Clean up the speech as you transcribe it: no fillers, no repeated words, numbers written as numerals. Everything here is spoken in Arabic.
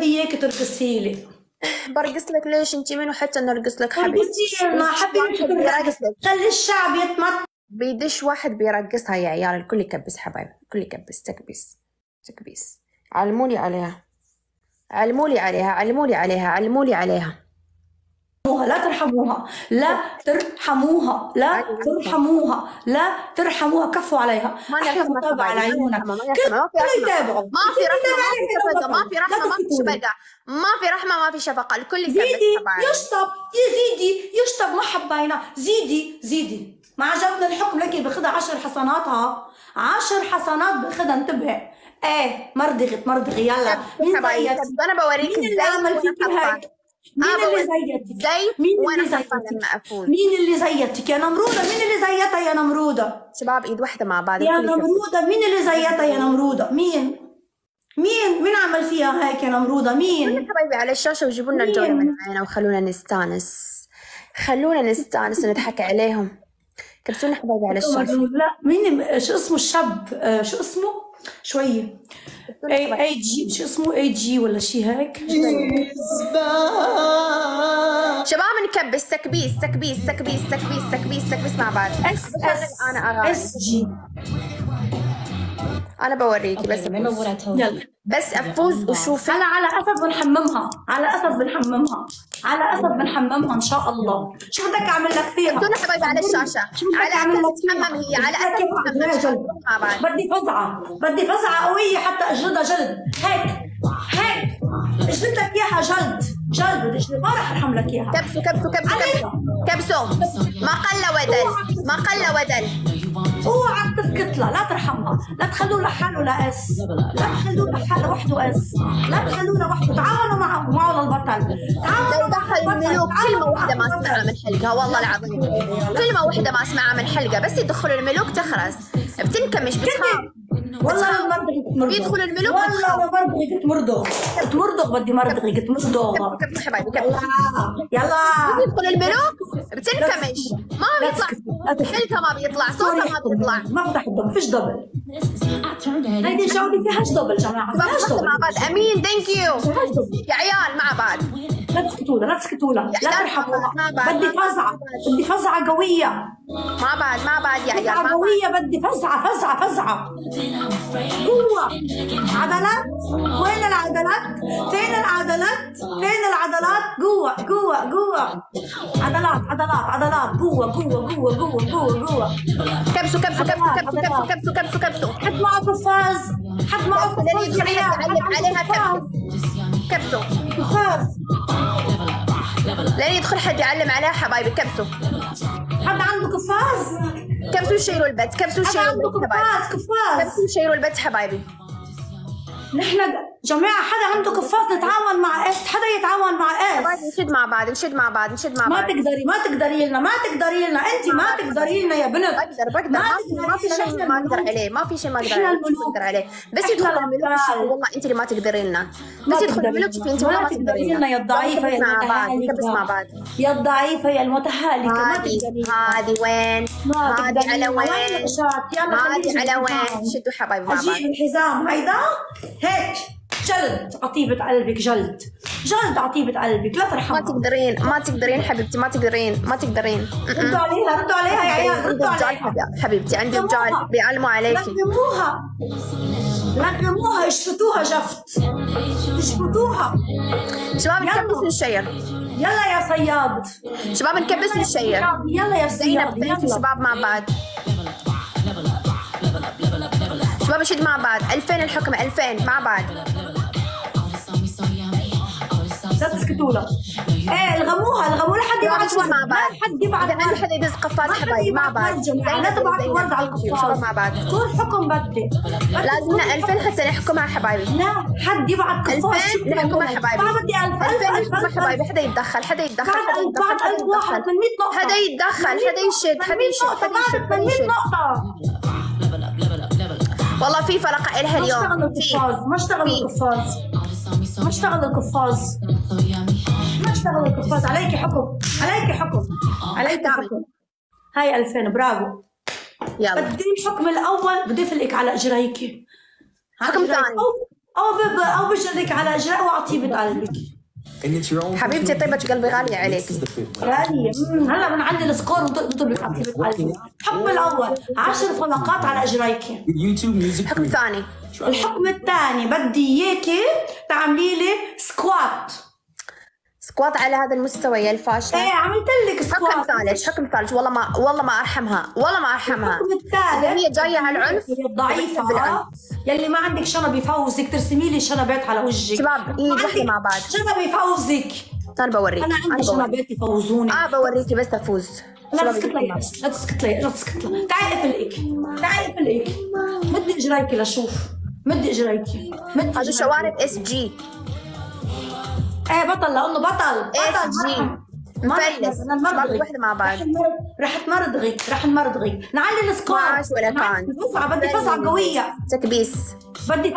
بدي اياك ترقصي لي. برقص لك ليش انت منو حتى نرقص لك حبيبتي؟ رقصي لنا حبيبتي، خلي الشعب يتمتع. بيدش واحد بيرقصها يا عيال، الكل يكبس حبايبي، الكل يكبس. تكبيس تكبيس. علمولي عليها، علمولي عليها، علمولي عليها، علمولي عليها. لا ترحموها، لا ترحموها، لا ترحموها، لا ترحموها. كفوا عليها. احلى متابعة على عيونك. كل يتابعوا. ما في رحمة، ما في شفقة، ما في رحمة، ما في شفقة، ما في رحمة، ما في شفقة. الكل يكبس. زيدي يشطب، يزيدي يشطب. ما حبينا. زيدي زيدي. ما عجبنا الحكم لك باخذها 10 حسناتها، 10 حسنات باخذها. انتبهي. ايه مرضغت مرضغي. يلا مين زيك؟ انا بوريك مين اللي عمل فيكي هيك؟ مين اللي زيتك؟ مين اللي زيتك؟ مين اللي زيتك يا نمرودة؟ مين اللي زيتها يا نمرودة؟ شباب ايد واحدة مع بعض يا نمرودة. مين اللي زيتها يا نمرودة؟ مين عمل فيها هيك يا نمرودة؟ مين؟ حبايبي على الشاشة وجيبوا لنا الجولة من معنا وخلونا نستانس، خلونا نستانس ونضحك عليهم. كبسونا حبايبي على الشاشة. لا مين شو اسمه الشاب؟ شو اسمه؟ شوية اي جي. شو اسمه؟ اي جي ولا شي هيك؟ شباب نكبس. تكبيس تكبيس تكبيس تكبيس تكبيس تكبيس مع بعض. اس جي. انا بوريكي بس يلا بس افوز وشوفي. على اسد بنحممها، على اسد بنحممها، على اسد بنحممها ان شاء الله. شو بدك اعمل لك فيها؟ بدنا حبايبي على الشاشه. على اسد تتحمم هي، على اسد تتحمم مع بعض. بدي فزعه، بدي فزعه قويه حتى اجلدها جلد. هيك اجلد لك اياها جلد جلد. بدي اجلد، ما رح ارحم لك اياها. كبسوا كبسوا كبسوا كبسوا. ما قل ودل، ما قل ودل. اوعى تسكت لها، لا ترحمها، لا تخلوه لحاله لا اس، لا تخلوه لحاله وحده اس، لا تخلوه لوحده. تعاونوا معه للبطل. تعاونوا مع الملوك. كلمة واحدة ما اسمعها من حلقة والله العظيم، كلمة واحدة ما اسمعها من حلقة، بس يدخلوا الملوك تخرس، بتنكمش، بتخاف. والله مرضغي تمرضغ. بيدخلوا الملوك والله مرضغي تمرضغ. بدي مرضغي تمرضغ. كبسوا حبايبي يلا. بيدخلوا الملوك بتنكمش، ما بيطلع حلقة، ما بيطلع صوتها، ما بيطلع. ما فتح الدبل، فيش دبل. هيدي الجولة فيهاش دبل جماعة، فيهاش دبل. مع بعض. امين ثانك يو يا عيال. مع بعض. لا تسكتوا لها، لا تسكتوا لها، لا ترحموها. بدي فزعة، بدي فزعة قوية. مع بعض يا عيال. فزعة قوية. بدي فزعة قوة. عضلات. وين العضلات؟ فين العضلات؟ قوة. عضلات قوة. كبسوا. حد معه قفاز. عليها كبسوا. قفاز. لين يدخل حد يعلم عليها حبايبي. كبسوا. حد عنده قفاز؟ كبسوا شيروا البت. كبسوا شيروا البت حبايبي. كبسوا شيروا البت حبايبي. نحن جماعة حدا عنده قفاز نتعاون مع اس، حدا يتعاون مع اس. نشد مع بعض. ما تقدري لنا انت ما تقدري لنا يا بنت. بقدر. ما في شيء ما اقدر عليه. بس يدخل الملوك. والله انت اللي ما تقدري لنا. بس يدخل الملوك شوفي انت والله ما تقدري لنا. يا الضعيفة يا المتهالكة. يا الضعيفة يا المتهالكة. هذه وين؟ هذه على وين؟ شدوا حبايبي مع بعض. اجيب الحزام هيدا هيك. جلد عطيبة قلبك. جلد عطيبة قلبك. لا ترحمها. ما تقدرين حبيبتي. ما تقدرين. ردوا عليها يا عيال. ردوا عليها حبيبتي. عندي رجال بيعلموا عليكي. لقموها. اشفطوها جفت. شباب نكبس الشير. يلا يا صياد. شباب نكبس الشير. يلا يا صياد. زينب شباب مع بعض. شباب نشد مع بعض. 2000 الحكم. 2000 مع بعض. لا تسكتوا له. ايه الغموها لحد يبعت ورد. مع بعض. حد يبعت ورد. حد يدز قفاز حبايبي مع بعض. لا تبعتوا ورد على القفاز مع بعض. كل حكم بدي. لازمنا 2000 حتى نحكمها حبايبي. لا حد يبعت قفاز. 2000 نحكمها حبايبي. ما بدي 1000 حبايبي. حدا يتدخل. بعد 1000 واحد 800 نقطة. حدا يتدخل. حدا يشد. بعد 800 نقطة. والله في فرقة إلها اليوم. ما اشتغل القفاز. عليكي حكم. هاي 2000. برافو. يلا بدي الحكم الأول. بدي أفلقك على إجريكي. حكم ثاني. او بجرك على اجراء وعطيبة قلبك. حبيبتي طيبة قلبي غالية عليك. غالية. هلا بنعلي السكور ونطلب عطيبة قلبي. الحكم الاول 10 فلقات على اجريكي. الحكم الثاني. الحكم الثاني بدي اياكي تعملي لي سكوات. سكوات على هذا المستوى يا الفاشلة. ايه عملت لك سكوات. حكم ثالث والله ما ارحمها والله ما ارحمها. الحكم الثالث هي جاية على العنف ضعيفة يلي ما عندك شنب يفوزك ترسمي لي شنبات على وجهك. شباب ايه وحدة مع بعض. شنب يفوزك. انا بوريك. انا عندي شنبات يفوزوني. بوريكي بس افوز. لا تسكت لي لا تسكت لي لا تسكت لي. تعالي افلقك تعالي افلقك. مدي اجريكي لشوف. مدي اجريكي. هذا شوارب اس جي. ايه بطل لانه بطل اس جي مفلس. شباب وحدة مع بعض. رح نمرضغي نعلي السكور. ولا كان بدي فزعة قوية. تكبيس. بدي